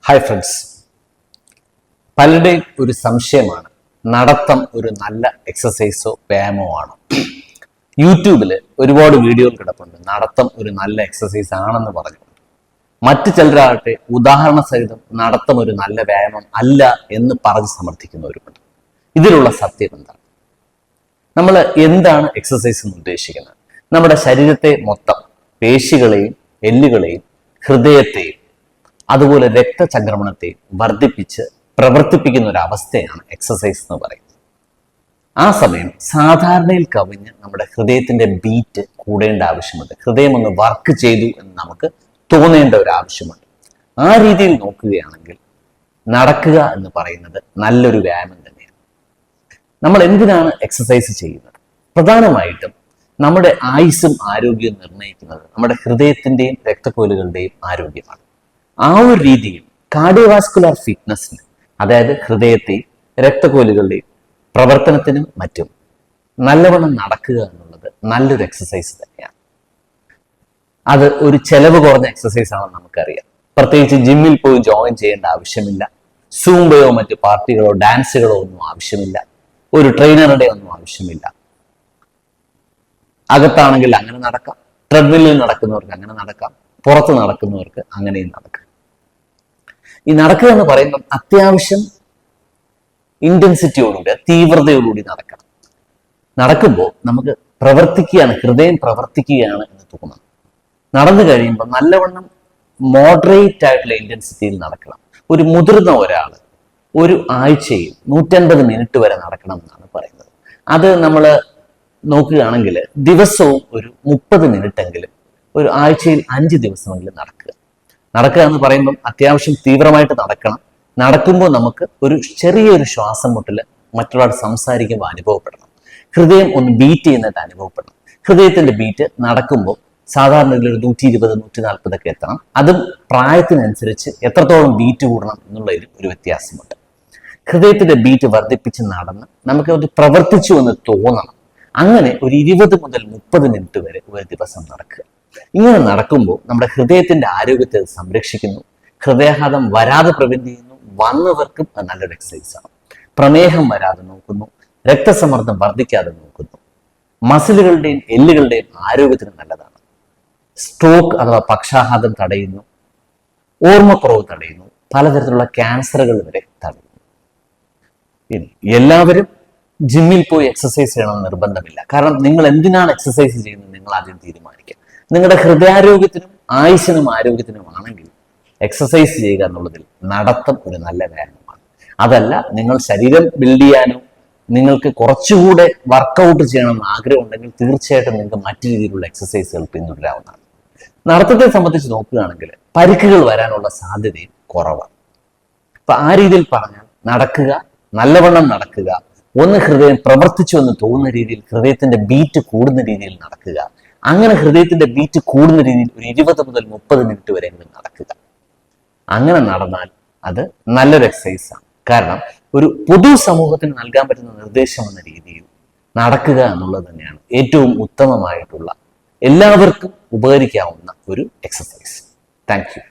Hi friends, പലരുടെയും ഒരു സംശയമാണ് നടത്തം ഒരു നല്ല എക്സസൈസോ വ്യായാമോ ആണോ. യൂട്യൂബിൽ ഒരുപാട് വീഡിയോകൾ കിടപ്പുണ്ട് നടത്തം ഒരു നല്ല എക്സസൈസ് ആണെന്ന് പറഞ്ഞുകൊണ്ട്. മറ്റു ചിലരാകട്ടെ ഉദാഹരണ സഹിതം നടത്തം ഒരു നല്ല വ്യായാമം അല്ല എന്ന് പറഞ്ഞ് സമർത്ഥിക്കുന്നവരുമുണ്ട്. ഇതിലുള്ള സത്യം എന്താണ്? നമ്മൾ എന്താണ് എക്സസൈസ് എന്ന് ഉദ്ദേശിക്കുന്നത്? നമ്മുടെ ശരീരത്തെ മൊത്തം പേശികളെയും എല്ലുകളെയും ഹൃദയത്തെയും അതുപോലെ രക്തചംക്രമണത്തെ വർദ്ധിപ്പിച്ച് പ്രവർത്തിപ്പിക്കുന്ന ഒരു അവസ്ഥയാണ് എക്സസൈസ് എന്ന് പറയുന്നത്. ആ സമയം സാധാരണയിൽ കവിഞ്ഞ് നമ്മുടെ ഹൃദയത്തിന്റെ ബീറ്റ് കൂടേണ്ട ആവശ്യമുണ്ട്. ഹൃദയം ഒന്ന് വർക്ക് ചെയ്തു എന്ന് നമുക്ക് തോന്നേണ്ട ഒരു ആവശ്യമുണ്ട്. ആ രീതിയിൽ നോക്കുകയാണെങ്കിൽ നടക്കുക എന്ന് പറയുന്നത് നല്ലൊരു വ്യായാമം തന്നെയാണ്. നമ്മൾ എന്തിനാണ് എക്സസൈസ് ചെയ്യുന്നത്? പ്രധാനമായിട്ടും നമ്മുടെ ആയുസ്സും ആരോഗ്യവും നിർണ്ണയിക്കുന്നത് നമ്മുടെ ഹൃദയത്തിന്റെയും രക്തക്കുഴലുകളുടെയും ആരോഗ്യമാണ്. ആ ഒരു രീതിയിൽ കാർഡിയോവാസ്കുലർ ഫിറ്റ്നസിന്, അതായത് ഹൃദയത്തെയും രക്തക്കുഴലുകളുടെയും പ്രവർത്തനത്തിനും മറ്റും നല്ലവണ്ണം നടക്കുക എന്നുള്ളത് നല്ലൊരു എക്സസൈസ് തന്നെയാണ്. അത് ഒരു ചെലവ് കുറഞ്ഞ എക്സസൈസ് ആണെന്ന് നമുക്കറിയാം. പ്രത്യേകിച്ച് ജിമ്മിൽ പോയി ജോയിൻ ചെയ്യേണ്ട ആവശ്യമില്ല. സൂംബയോ മറ്റു പാർട്ടികളോ ഡാൻസുകളോ ഒന്നും ആവശ്യമില്ല. ഒരു ട്രെയിനറുടെ ഒന്നും ആവശ്യമില്ല. അകത്താണെങ്കിൽ അങ്ങനെ നടക്കാം, ട്രെഡ്മില്ലിൽ നടക്കുന്നവർക്ക് അങ്ങനെ നടക്കാം, പുറത്ത് നടക്കുന്നവർക്ക് അങ്ങനെയും നടക്കാം. ഈ നടക്കുക എന്ന് പറയുമ്പോൾ അത്യാവശ്യം ഇന്റൻസിറ്റിയോടുകൂടി, തീവ്രതയോടുകൂടി നടക്കണം. നടക്കുമ്പോൾ നമുക്ക് പ്രവർത്തിക്കുകയാണ്, ഹൃദയം പ്രവർത്തിക്കുകയാണ് എന്ന് തോന്നണം. നടന്നു കഴിയുമ്പോൾ നല്ലവണ്ണം മോഡറേറ്റ് ആയിട്ടുള്ള ഇന്റൻസിറ്റിയിൽ നടക്കണം. ഒരു മുതിർന്ന ഒരാൾ ഒരു ആഴ്ചയിൽ 150 മിനിറ്റ് വരെ നടക്കണം എന്നാണ് പറയുന്നത്. അത് നമ്മൾ നോക്കുകയാണെങ്കിൽ ദിവസവും ഒരു 30 മിനിറ്റ് എങ്കിലും, ഒരു ആഴ്ചയിൽ 5 ദിവസമെങ്കിലും നടക്കുക എന്ന് പറയുമ്പം അത്യാവശ്യം തീവ്രമായിട്ട് നടക്കണം. നടക്കുമ്പോൾ നമുക്ക് ഒരു ചെറിയൊരു ശ്വാസം മുട്ടൽ മറ്റുള്ളവർ സംസാരിക്കുമ്പോൾ അനുഭവപ്പെടണം. ഹൃദയം ഒന്ന് ബീറ്റ് ചെയ്യുന്നതായിട്ട് അനുഭവപ്പെടണം. ഹൃദയത്തിന്റെ ബീറ്റ് നടക്കുമ്പോൾ സാധാരണ ഒരു 120-140 ഒക്കെ എത്തണം. അതും പ്രായത്തിനനുസരിച്ച് എത്രത്തോളം ബീറ്റ് കൂടണം എന്നുള്ളതിൽ ഒരു വ്യത്യാസമുണ്ട്. ഹൃദയത്തിന്റെ ബീറ്റ് വർദ്ധിപ്പിച്ച് നടന്ന് നമുക്ക് അത് പ്രവർത്തിച്ചു എന്ന് തോന്നണം. അങ്ങനെ ഒരു 20 മുതൽ 30 മിനിറ്റ് വരെ ഒരു ദിവസം നടക്കുക. ഇങ്ങനെ നടക്കുമ്പോൾ നമ്മുടെ ഹൃദയത്തിന്റെ ആരോഗ്യത്തെ സംരക്ഷിക്കുന്നു. ഹൃദയാഘാതം വരാതെ പ്രിവെന്റ് ചെയ്യുന്നു. വന്നവർക്കും നല്ലൊരു എക്സസൈസ് ആണ്. പ്രമേഹം വരാതെ നോക്കുന്നു. രക്തസമ്മർദ്ദം വർദ്ധിക്കാതെ നോക്കുന്നു. മസിലുകളുടെയും എല്ലുകളുടെയും ആരോഗ്യത്തിന് നല്ലതാണ്. സ്ട്രോക്ക് അഥവാ പക്ഷാഘാതം തടയുന്നു. ഓർമ്മക്കുറവ് തടയുന്നു. പലതരത്തിലുള്ള ക്യാൻസറുകൾ വരെ തടയുന്നു. ഇനി എല്ലാവരും ജിമ്മിൽ പോയി എക്സസൈസ് ചെയ്യണമെന്ന് നിർബന്ധമില്ല. കാരണം നിങ്ങൾ എന്തിനാണ് എക്സസൈസ് ചെയ്യുന്നത് നിങ്ങൾ ആദ്യം തീരുമാനിക്കുക. നിങ്ങളുടെ ഹൃദയാരോഗ്യത്തിനും ആയുസ്സിനും ആരോഗ്യത്തിനും ആണെങ്കിൽ എക്സസൈസ് ചെയ്യുക എന്നുള്ളതിൽ നടത്തം ഒരു നല്ല വ്യായാമമാണ്. അതല്ല, നിങ്ങൾ ശരീരം ബിൽഡ് ചെയ്യാനോ നിങ്ങൾക്ക് കുറച്ചുകൂടെ വർക്കൗട്ട് ചെയ്യണമെന്ന് ആഗ്രഹം ഉണ്ടെങ്കിൽ തീർച്ചയായിട്ടും നിങ്ങൾക്ക് മറ്റു രീതിയിലുള്ള എക്സസൈസുകൾ പിന്തുടരാവുന്നതാണ്. നടത്തത്തെ സംബന്ധിച്ച് നോക്കുകയാണെങ്കിൽ പരിക്കുകൾ വരാനുള്ള സാധ്യതയും കുറവാണ്. അപ്പൊ ആ രീതിയിൽ പറഞ്ഞാൽ നടക്കുക, നല്ലവണ്ണം നടക്കുക, ഒന്ന് ഹൃദയം പ്രവർത്തിച്ചു എന്ന് തോന്നുന്ന രീതിയിൽ ഹൃദയത്തിന്റെ ബീറ്റ് കൂടുന്ന രീതിയിൽ നടക്കുക. അങ്ങനെ ഹൃദയത്തിന്റെ ബീറ്റ് കൂടുന്ന രീതിയിൽ ഒരു 20 മുതൽ 30 മിനിറ്റ് വരെ നടക്കുക. അങ്ങനെ നടന്നാൽ അത് നല്ലൊരു എക്സസൈസ് ആണ്. കാരണം ഒരു പൊതു സമൂഹത്തിന് നൽകാൻ പറ്റുന്ന നിർദ്ദേശം എന്ന രീതിയിൽ നടക്കുക എന്നുള്ളത് തന്നെയാണ് ഏറ്റവും ഉത്തമമായിട്ടുള്ള, എല്ലാവർക്കും ഉപകരിക്കാവുന്ന ഒരു എക്സസൈസ്. Thank you.